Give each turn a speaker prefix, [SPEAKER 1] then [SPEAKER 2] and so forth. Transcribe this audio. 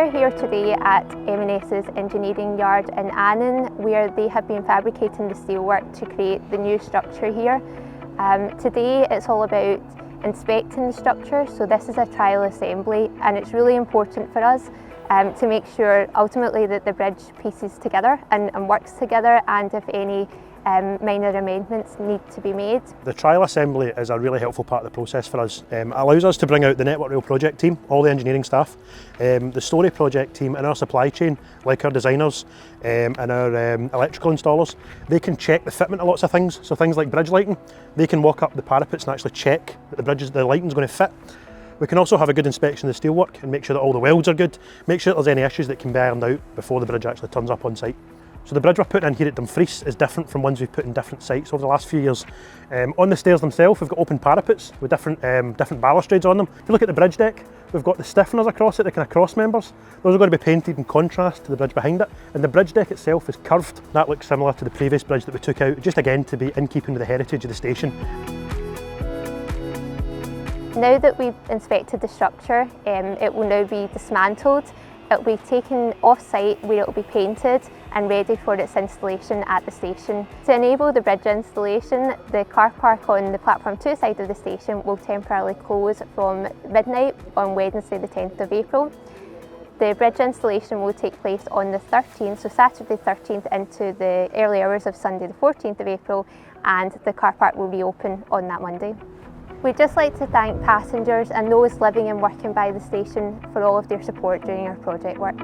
[SPEAKER 1] are here today at M&S's engineering yard in Annan, where they have been fabricating the steelwork to create the new structure here. Today it's all about inspecting the structure, so this is a trial assembly, and it's really important for us to make sure ultimately that the bridge pieces together and works together, and if any minor amendments need to be made.
[SPEAKER 2] The trial assembly is a really helpful part of the process for us. It allows us to bring out the Network Rail project team, all the engineering staff, the Story project team and our supply chain, like our designers and our electrical installers. They can check the fitment of lots of things, so things like bridge lighting. They can walk up the parapets and actually check that the lighting's going to fit. We can also have a good inspection of the steelwork and make sure that all the welds are good, make sure that there's any issues that can be ironed out before the bridge actually turns up on site. So the bridge we're putting in here at Dumfries is different from ones we've put in different sites over the last few years. On the stairs themselves, we've got open parapets with different balustrades on them. If you look at the bridge deck, we've got the stiffeners across it, the kind of cross members. Those are going to be painted in contrast to the bridge behind it. And the bridge deck itself is curved. That looks similar to the previous bridge that we took out, just again to be in keeping with the heritage of the station.
[SPEAKER 1] Now that we've inspected the structure, it will now be dismantled. It will be taken off-site where it will be painted and ready for its installation at the station. To enable the bridge installation, the car park on the platform 2 side of the station will temporarily close from midnight on Wednesday the 10th of April. The bridge installation will take place on the 13th, so Saturday 13th into the early hours of Sunday the 14th of April, and the car park will reopen on that Monday. We'd just like to thank passengers and those living and working by the station for all of their support during our project work.